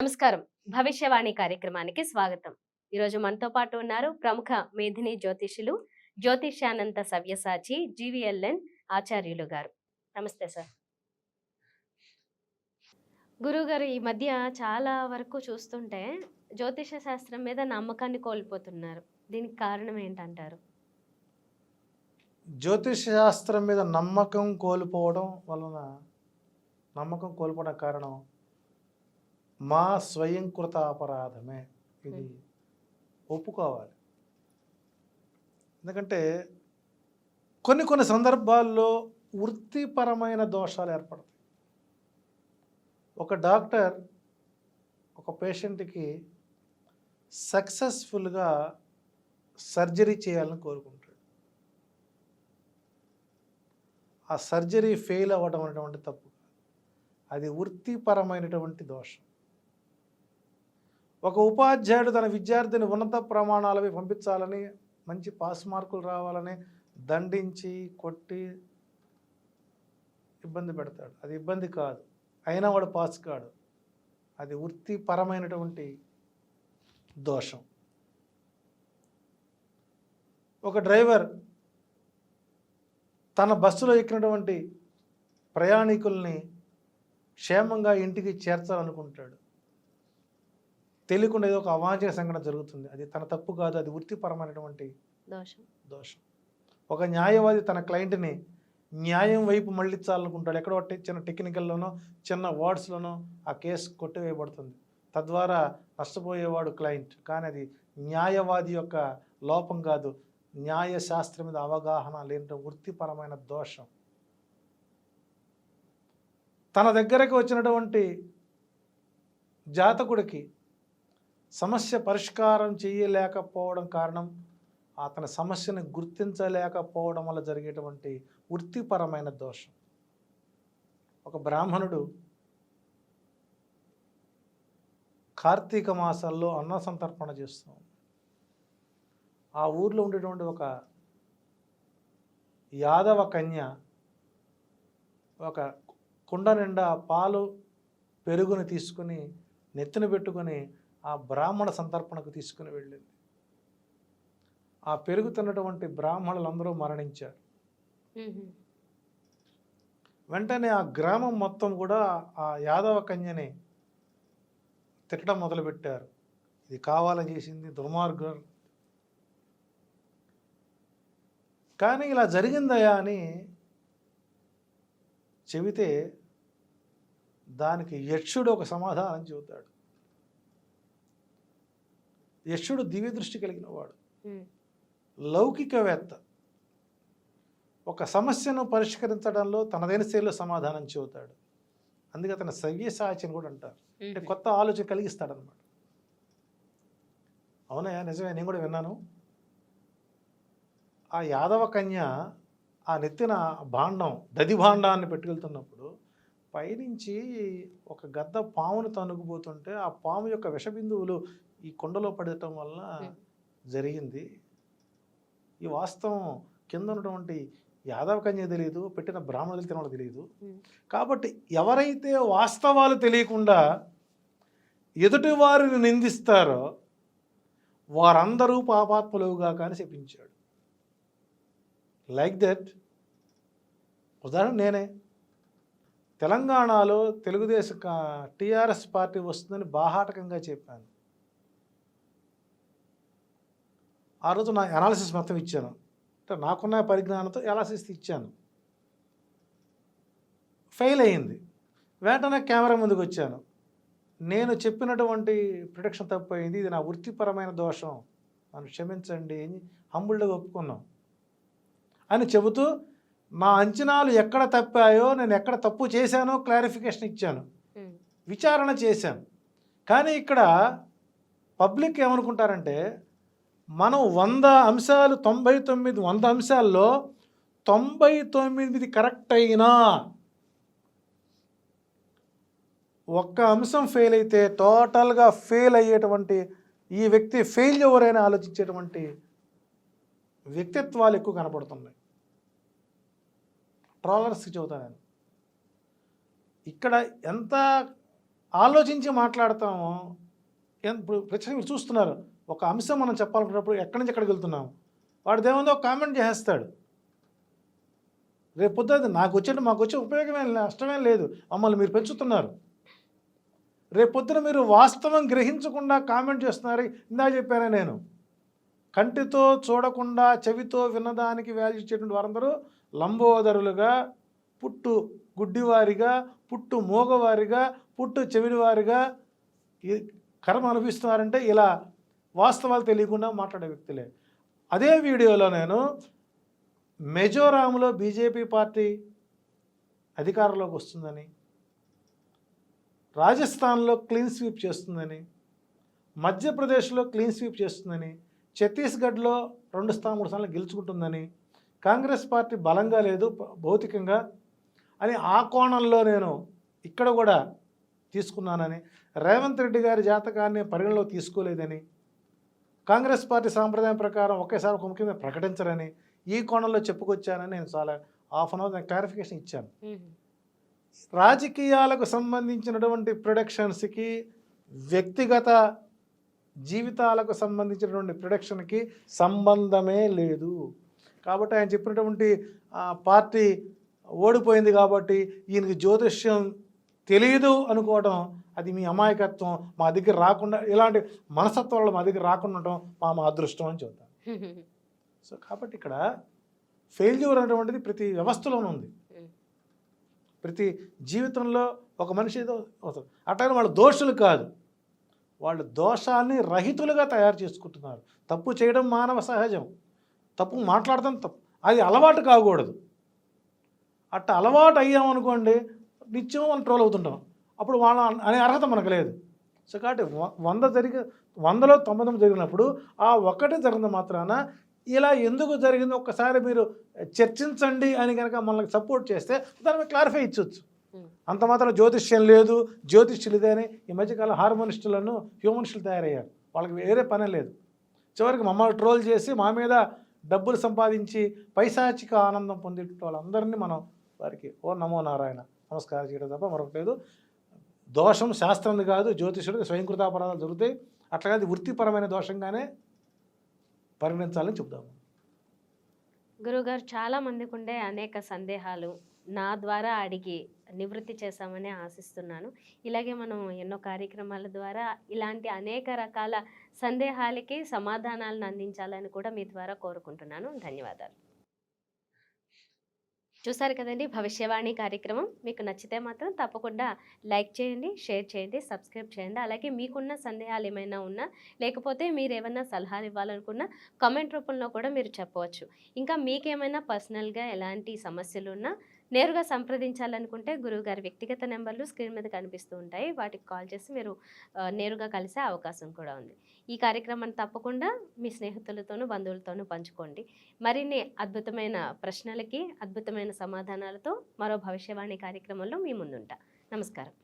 నమస్కారం. భవిష్యవాణి కార్యక్రమానికి స్వాగతం. ఈరోజు మనతో పాటు ఉన్నారు ప్రముఖ మేధిని జ్యోతిషులు, జ్యోతిష్యానంత సవ్యసాచి జీవీఎల్ఎన్ ఆచార్యులు గారు. నమస్తే సార్. గురువుగారు, ఈ మధ్య చాలా వరకు చూస్తుంటే జ్యోతిష శాస్త్రం మీద నమ్మకాన్ని కోల్పోతున్నారు. దీనికి కారణం ఏంటంటారు? జ్యోతిష శాస్త్రం మీద నమ్మకం కోల్పోవడం కారణం మా స్వయంకృత అపరాధమే. ఇది ఒప్పుకోవాలి. ఎందుకంటే కొన్ని సందర్భాల్లో వృత్తిపరమైన దోషాలు ఏర్పడతాయి. ఒక డాక్టర్ ఒక పేషెంట్కి సక్సెస్ఫుల్గా సర్జరీ చేయాలని కోరుకుంటాడు. ఆ సర్జరీ ఫెయిల్ అవ్వడం అనేటువంటి తప్పు, అది వృత్తిపరమైనటువంటి దోషం. ఒక ఉపాధ్యాయుడు తన విద్యార్థిని ఉన్నత ప్రమాణాలవి పంపించాలని, మంచి పాస్ మార్కులు రావాలని దండించి కొట్టి ఇబ్బంది పెడతాడు. అది ఇబ్బంది కాదు, అయినా వాడు పాస్ కాడు. అది వృత్తిపరమైనటువంటి దోషం. ఒక డ్రైవర్ తన బస్సులో ఎక్కినటువంటి ప్రయాణికుల్ని క్షేమంగా ఇంటికి చేర్చాలనుకుంటాడు. తెలియకుండా ఏదో ఒక అవాంఛనీయ సంఘటన జరుగుతుంది. అది తన తప్పు కాదు, అది వృత్తిపరమైనటువంటి దోషం. ఒక న్యాయవాది తన క్లయింట్ని న్యాయం వైపు మళ్ళించాలనుకుంటాడు. ఎక్కడో చిన్న టెక్నికల్లోనో చిన్న వర్డ్స్లోనో ఆ కేసు కొట్టివేయబడుతుంది. తద్వారా నష్టపోయేవాడు క్లయింట్. కానీ అది న్యాయవాది యొక్క లోపం కాదు, న్యాయశాస్త్రం మీద అవగాహన లేని వృత్తిపరమైన దోషం. తన దగ్గరకు వచ్చినటువంటి జాతకుడికి సమస్య పరిష్కారం చేయలేకపోవడం కారణం అతని సమస్యను గుర్తించలేకపోవడం వల్ల జరిగేటువంటి వృత్తిపరమైన దోషం. ఒక బ్రాహ్మణుడు కార్తీక మాసాల్లో అన్న సంతర్పణ చేస్తాం. ఆ ఊర్లో ఉండేటువంటి ఒక యాదవ కన్య ఒక కుండ నిండా పాలు పెరుగుని తీసుకుని నెత్తిన పెట్టుకొని ఆ బ్రాహ్మణ సంతర్పణకు తీసుకుని వెళ్ళింది. ఆ పెరుగు తిన్నటువంటి బ్రాహ్మణులందరూ మరణించారు. వెంటనే ఆ గ్రామం మొత్తం కూడా ఆ యాదవ కన్యని తిట్టడం మొదలుపెట్టారు. ఇది కావాలని చేసింది, దుర్మార్గం. కానీ ఇలా జరిగిందయా అని చెబితే దానికి యక్షుడు ఒక సమాధానం చెబుతాడు. యక్షుడు దివ్య దృష్టి కలిగిన వాడు, లౌకికవేత్త. ఒక సమస్యను పరిష్కరించడంలో తనదైన శైలిలో సమాధానం చెబుతాడు. అందుకే అతను సవ్యసాచి అని కూడా అంటారు. అంటే కొత్త ఆలోచన కలిగిస్తాడనమాట. అవునయ్యా, నిజమే, నేను కూడా విన్నాను. ఆ యాదవ కన్య ఆ నెత్తిన భాండం, దది భాండాన్ని పెట్టుకెళ్తున్నప్పుడు పైనుంచి ఒక గద్ద పామును తనుగుపోతుంటే ఆ పాము యొక్క విషబిందువులు ఈ కొండలో పడటం వల్ల జరిగింది. ఈ వాస్తవం కింద ఉన్నటువంటి యాదవ కన్య తెలియదు, పెట్టిన బ్రాహ్మణులు తినడం తెలియదు. కాబట్టి ఎవరైతే వాస్తవాలు తెలియకుండా ఎదుటి వారిని నిందిస్తారో వారందరూ పాపాత్ములుగా కానీ చెప్పించాడు. Like that. ఉదాహరణ నేనే. తెలంగాణలో తెలుగుదేశం టీఆర్ఎస్ పార్టీ వస్తుందని బాహాటకంగా చెప్పాను. ఆ రోజు నా అనాలిసిస్ మొత్తం ఇచ్చాను. అంటే నాకున్న పరిజ్ఞానంతో అనాలిసిస్ ఇచ్చాను. ఫెయిల్ అయింది. వెంటనే కెమెరా ముందుకు వచ్చాను. నేను చెప్పినటువంటి ప్రొటెక్షన్ తప్పయింది, ఇది నా వృత్తిపరమైన దోషం, నన్ను క్షమించండి, హంబుల్గా ఒప్పుకున్నాం అని చెబుతూ నా అంచనాలు ఎక్కడ తప్పాయో, నేను ఎక్కడ తప్పు చేశానో క్లారిఫికేషన్ ఇచ్చాను, విచారణ చేశాను. కానీ ఇక్కడ పబ్లిక్ ఏమనుకుంటారంటే మనం 100 అంశాలు 100 అంశాల్లో 99 కరెక్ట్ అయినా ఒక్క అంశం ఫెయిల్ అయితే టోటల్గా ఫెయిల్ అయ్యేటువంటి ఈ వ్యక్తి ఫెయిల్యూర్ అని ఆలోచించేటువంటి వ్యక్తిత్వాలు ఎక్కువ కనపడుతున్నాయి. ట్రోలర్స్కి చెబుతాను నేను. ఇక్కడ ఎంత ఆలోచించి మాట్లాడతాము. ఇప్పుడు ప్రతి మీరు చూస్తున్నారు, ఒక అంశం మనం చెప్పాలనుకున్నప్పుడు ఎక్కడి నుంచి ఎక్కడికి వెళ్తున్నాము, వాడిదేముందో కామెంట్ చేసేస్తాడు. రేపు పొద్దున నాకు వచ్చేది మాకు వచ్చే ఉపయోగమే నష్టమేం లేదు, మమ్మల్ని మీరు పెంచుతున్నారు. రేపు పొద్దున మీరు వాస్తవం గ్రహించకుండా కామెంట్ చేస్తున్నారు. ఇందాక చెప్పానే నేను, కంటితో చూడకుండా చెవితో విన్నదానికి వాల్యూ ఇచ్చేటువంటి వారందరూ లంబోదరులుగా, పుట్టు గుడ్డివారిగా, పుట్టు మూగవారిగా, పుట్టు చెవిడివారిగా ఈ కర్మ అనిపిస్తున్నారంటే ఇలా వాస్తవాలు తెలియకుండా మాట్లాడే వ్యక్తులే. అదే వీడియోలో నేను మిజోరాంలో బీజేపీ పార్టీ అధికారంలోకి వస్తుందని, రాజస్థాన్లో క్లీన్ స్వీప్ చేస్తుందని, మధ్యప్రదేశ్లో క్లీన్ స్వీప్ చేస్తుందని, ఛత్తీస్గఢ్లో 2 స్థానం 3 స్థానాలు గెలుచుకుంటుందని, కాంగ్రెస్ పార్టీ బలంగా లేదు భౌతికంగా అని ఆ కోణంలో నేను ఇక్కడ కూడా తీసుకున్నానని, రేవంత్ రెడ్డి గారి జాతకాన్ని పరిగణలో తీసుకోలేదని, కాంగ్రెస్ పార్టీ సాంప్రదాయం ప్రకారం ఒకేసారి ఒక ముఖ్యమంత్రి ప్రకటించరని ఈ కోణంలో చెప్పుకొచ్చానని నేను చాలా హాఫ్ అన్ అవర్ క్లారిఫికేషన్ ఇచ్చాను. రాజకీయాలకు సంబంధించినటువంటి ప్రొడక్షన్స్కి, వ్యక్తిగత జీవితాలకు సంబంధించినటువంటి ప్రొడక్షన్కి సంబంధమే లేదు. కాబట్టి ఆయన చెప్పినటువంటి పార్టీ ఓడిపోయింది కాబట్టి ఈయనకి జ్యోతిష్యం తెలియదు అనుకోవడం అది మీ అమాయకత్వం. మా దగ్గర రాకుండా ఇలాంటి మనస్తత్వాలు మా దగ్గర రాకుండా ఉండటం మా అదృష్టం అని చెబుతాను. సో కాబట్టి ఇక్కడ ఫెయిల్యూర్ అనేటువంటిది ప్రతి వ్యవస్థలోనూ ఉంది. ప్రతి జీవితంలో ఒక మనిషి ఏదో అవుతుంది. అట్లాగే వాళ్ళు దోషులు కాదు, వాళ్ళు దోషాన్ని రహితులుగా తయారు చేసుకుంటున్నారు. తప్పు చేయడం మానవ సహజం, తప్పు మాట్లాడటం తప్పు, అది అలవాటు కాకూడదు. అట్ట అలవాటు అయ్యామనుకోండి నిత్యం మనం ట్రోల్ అవుతుంటాం, అప్పుడు వాళ్ళ అనే అర్హత మనకు లేదు. సో కాబట్టి 100లో 99 జరిగినప్పుడు ఆ ఒక్కటే జరిగిన మాత్రాన ఇలా ఎందుకు జరిగిందో ఒక్కసారి మీరు చర్చించండి అని కనుక మనల్ని సపోర్ట్ చేస్తే దాని మీద క్లారిఫై ఇచ్చవచ్చు. అంత మాత్రం జ్యోతిష్యం లేదు, జ్యోతిష్యులు ఇదే అని ఈ మధ్యకాలం హార్మోనిస్టులను హ్యూమనిస్టులు తయారయ్యారు. వాళ్ళకి వేరే పనే లేదు. చివరికి మమ్మల్ని ట్రోల్ చేసి మా మీద డబ్బులు సంపాదించి పైశాచిక ఆనందం పొందే వాళ్ళందరినీ మనం వారికి ఓ నమో నారాయణ నమస్కారం చేయడం తప్ప మరొకటి లేదు. దోషం శాస్త్రం కాదు, జ్యోతిష్యుడికి స్వయంకృతాపరాధాలు జరుగుతాయి. అట్లా కాదు వృత్తిపరమైన దోషంగానే పరిగణించాలని చెప్తాము. గురుగారు, చాలా మందికి ఉండే అనేక సందేహాలు నా ద్వారా అడిగి నివృత్తి చేశామని ఆశిస్తున్నాను. ఇలాగే మనం ఎన్నో కార్యక్రమాల ద్వారా ఇలాంటి అనేక రకాల సందేహాలకి సమాధానాలను అందించాలని కూడా మీ ద్వారా కోరుకుంటున్నాను. ధన్యవాదాలు. చూసారు కదండి భవిష్యవాణి కార్యక్రమం. మీకు నచ్చితే మాత్రం తప్పకుండా లైక్ చేయండి, షేర్ చేయండి, సబ్స్క్రైబ్ చేయండి. అలాగే మీకున్న సందేహాలు ఏమైనా ఉన్నా, లేకపోతే మీరు ఏమైనా సలహాలు ఇవ్వాలనుకున్నా కామెంట్ రూపంలో కూడా మీరు చెప్పవచ్చు. ఇంకా మీకేమైనా పర్సనల్గా ఎలాంటి సమస్యలు ఉన్నా నేరుగా సంప్రదించాలనుకుంటే గురువుగారి వ్యక్తిగత నెంబర్లు స్క్రీన్ మీద కనిపిస్తూ ఉంటాయి. వాటికి కాల్ చేసి మీరు నేరుగా కలిసే అవకాశం కూడా ఉంది. ఈ కార్యక్రమాన్ని తప్పకుండా మీ స్నేహితులతోనూ బంధువులతోనూ పంచుకోండి. మరిన్ని అద్భుతమైన ప్రశ్నలకి అద్భుతమైన సమాధానాలతో మరో భవిష్యవాణి కార్యక్రమంలో మీ ముందుంటా. నమస్కారం.